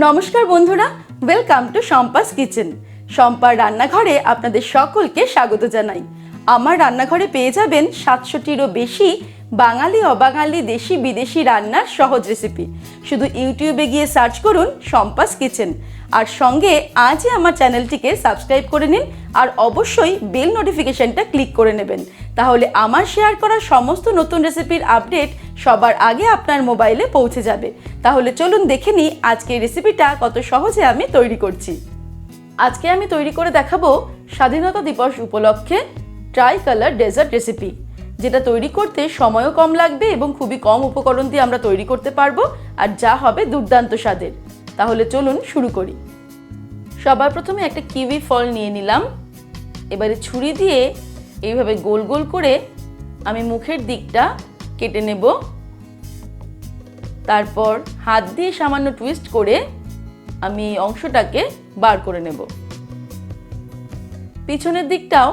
নমস্কার বন্ধুরা, welcome to Shampa's kitchen. শম্পার রান্নাঘরে আপনাদের সকলকে স্বাগত জানাই। আমার রান্নাঘরে পেয়ে যাবেন 700টিরও বেশি বাঙালি অবাঙালি দেশি বিদেশি রান্নার সহজ রেসিপি। শুধু ইউটিউবে গিয়ে সার্চ করুন শম্পাস কিচেন, আর সঙ্গে আজই আমার চ্যানেলটিকে সাবস্ক্রাইব করে নিন, আর অবশ্যই বেল নোটিফিকেশনটা ক্লিক করে নেবেন। তাহলে আমার শেয়ার করা সমস্ত নতুন রেসিপির আপডেট সবার আগে আপনার মোবাইলে পৌঁছে যাবে। তাহলে চলুন দেখে নিই আজকের রেসিপিটা কত সহজে আমি তৈরি করছি। আজকে আমি তৈরি করে দেখাবো স্বাধীনতা দিবস উপলক্ষে ট্রাই কালার ডেজার্ট রেসিপি, যেটা তৈরি করতে সময়ও কম লাগবে এবং খুবই কম উপকরণ দিয়ে আমরা তৈরি করতে পারবো, আর যা হবে দুর্দান্ত স্বাদের। তাহলে চলুন শুরু করি। সবার প্রথমে একটা কিউই ফল নিয়ে নিলাম। এবারে ছুরি দিয়ে এইভাবে গোল গোল করে আমি মুখের দিকটা কেটে নেব। তারপর হাত দিয়ে সামান্য টুইস্ট করে আমি এই অংশটাকে বার করে নেব। পিছনের দিকটাও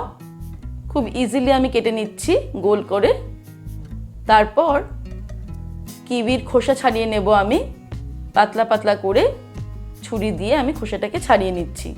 খুব ইজিলি আমি কেটে নিচ্ছি গোল করে। তারপর কিউইর খোসা ছাড়িয়ে নেব। আমি পাতলা পাতলা করে ছুরি দিয়ে আমি খোসাটাকে ছাড়িয়ে নিচ্ছি।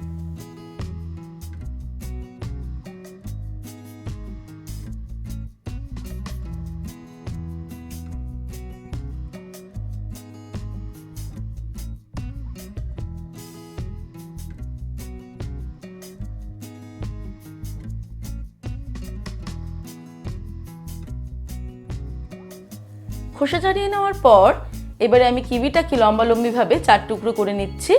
খোসা ছাড়িয়ে নেওয়ার পর এবারে আমি কিউইটাকে লম্বালম্বিভাবে 4 টুকরো করে নিচ্ছি।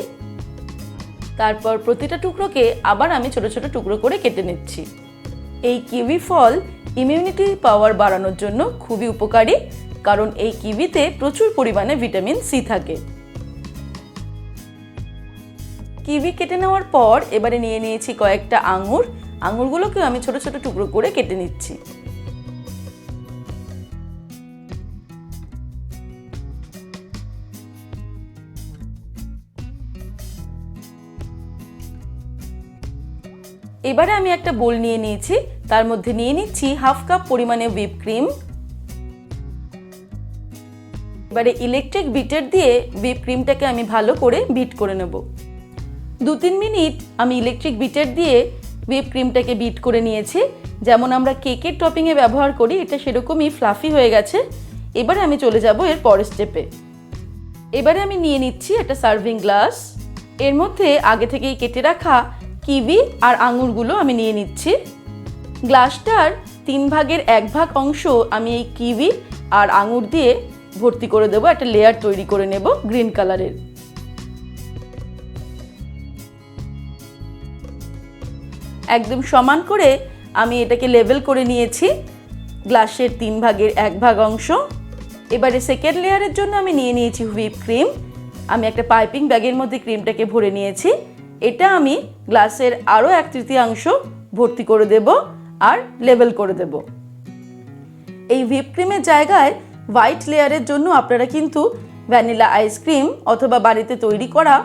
তারপর প্রতিটা টুকরোকে আবার আমি ছোট ছোট টুকরো করে কেটে নিচ্ছি। এই কিউই ফল ইমিউনিটি পাওয়ার বাড়ানোর জন্য খুবই উপকারী, কারণ এই কিউইতে প্রচুর পরিমাণে ভিটামিন সি থাকে। কিউই কেটে নেওয়ার পর এবারে নিয়ে নিয়েছি কয়েকটা আঙুর। আঙুরগুলোকে আমি ছোট ছোট টুকরো করে কেটে নিচ্ছি। এবারে আমি একটা বোল নিয়ে নিয়েছি, তার মধ্যে নিয়ে নিচ্ছি হাফ কাপ পরিমাণে হুইপ ক্রিম। এবারে ইলেকট্রিক বিটার দিয়ে হুইপ ক্রিমটাকে আমি ভালো করে বিট করে নেব। 2-3 মিনিট আমি ইলেকট্রিক বিটার দিয়ে হুইপ ক্রিমটাকে বিট করে নিয়েছি। যেমন আমরা কেকের টপিংয়ে ব্যবহার করি, এটা সেরকমই ফ্লাফি হয়ে গেছে। এবারে আমি চলে যাব এর পরের স্টেপে। এবারে আমি নিয়ে নিচ্ছি একটা সার্ভিং গ্লাস। এর মধ্যে আগে থেকেই কেটে রাখা কিউই আর আঙুরগুলো আমি নিয়ে নিচ্ছি। গ্লাসটার 3 ভাগের 1 ভাগ অংশ আমি এই কিউই আর আঙুর দিয়ে ভর্তি করে দেবো। একটা লেয়ার তৈরি করে নেব গ্রিন কালারের। একদম সমান করে আমি এটাকে লেভেল করে নিয়েছি গ্লাসের 3 ভাগের 1 ভাগ অংশ। এবারে সেকেন্ড লেয়ারের জন্য আমি নিয়ে নিয়েছি হুইপ ক্রিম। আমি একটা পাইপিং ব্যাগের মধ্যে ক্রিমটাকে ভরে নিয়েছি। এটা আমি গ্লাসের আরও 1/3 ভর্তি করে দেব আর লেবেল করে দেব। এই হুইপ ক্রিমের জায়গায় হোয়াইট লেয়ারের জন্য আপনারা কিন্তু ভ্যানিলা আইসক্রিম অথবা বাড়িতে তৈরি করা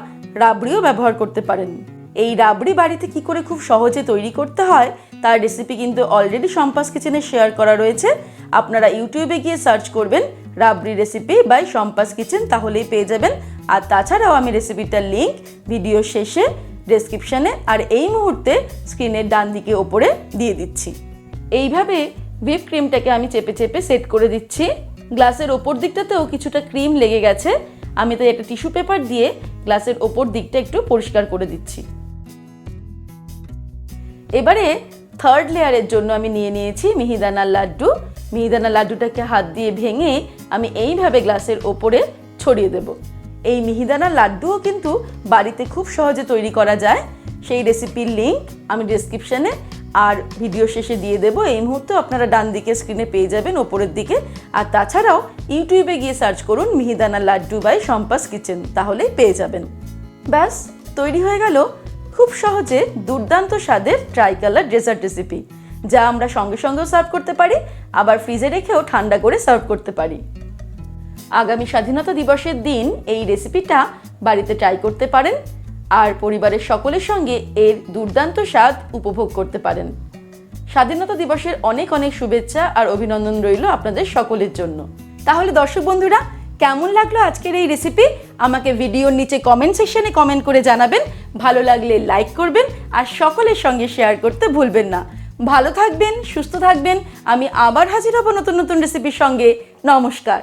রাবড়িও ব্যবহার করতে পারেন। এই রাবড়ি বাড়িতে কি করে খুব সহজে তৈরি করতে হয় তার রেসিপি কিন্তু অলরেডি শম্পাস কিচেনে শেয়ার করা রয়েছে। আপনারা ইউটিউবে গিয়ে সার্চ করবেন রাবড়ি রেসিপি বাই শম্পাস কিচেন, তাহলেই পেয়ে যাবেন। আর তাছাড়াও আমি রেসিপিটার লিঙ্ক ভিডিও শেষে ডেসক্রিপশানে আর এই মুহূর্তে স্ক্রিনের ডান দিকে ওপরে দিয়ে দিচ্ছি। এইভাবে হুইপ ক্রিমটাকে আমি চেপে চেপে সেট করে দিচ্ছি। গ্লাসের ওপর দিকটাতেও কিছুটা ক্রিম লেগে গেছে, আমি তাই একটা টিস্যু পেপার দিয়ে গ্লাসের ওপর দিকটা একটু পরিষ্কার করে দিচ্ছি। এবারে থার্ড লেয়ারের জন্য আমি নিয়ে নিয়েছি মিহিদানার লাড্ডু। মিহিদানা লাড্ডুটাকে হাত দিয়ে ভেঙে আমি এইভাবে গ্লাসের ওপরে ছড়িয়ে দেব। এই মিহিদানার লাড্ডুও কিন্তু বাড়িতে খুব সহজে তৈরি করা যায়। সেই রেসিপির লিঙ্ক আমি ডেসক্রিপশানে আর ভিডিও শেষে দিয়ে দেবো। এই মুহূর্তে আপনারা ডান দিকে স্ক্রিনে পেয়ে যাবেন ওপরের দিকে। আর তাছাড়াও ইউটিউবে গিয়ে সার্চ করুন মিহিদানা লাড্ডু বাই শম্পাস কিচেন, তাহলেই পেয়ে যাবেন। ব্যাস তৈরি হয়ে গেল খুব সহজে দুর্দান্ত স্বাদের ট্রাই কালার ডেজার্ট রেসিপি, যা আমরা সঙ্গে সঙ্গেও সার্ভ করতে পারি, আবার ফ্রিজে রেখেও ঠান্ডা করে সার্ভ করতে পারি। আগামী স্বাধীনতা দিবসের দিন এই রেসিপিটা বাড়িতে ট্রাই করতে পারেন আর পরিবারের সকলের সঙ্গে এর দুর্দান্ত স্বাদ উপভোগ করতে পারেন। স্বাধীনতা দিবসের অনেক অনেক শুভেচ্ছা আর অভিনন্দন রইল আপনাদের সকলের জন্য। তাহলে দর্শক বন্ধুরা, কেমন লাগলো আজকের এই রেসিপি আমাকে ভিডিওর নিচে কমেন্ট সেকশনে কমেন্ট করে জানাবেন, ভালো লাগলে লাইক করবেন আর সকলের সঙ্গে শেয়ার করতে ভুলবেন না। ভালো থাকবেন, সুস্থ থাকবেন। আমি আবার হাজির হব নতুন নতুন রেসিপির সঙ্গে। নমস্কার।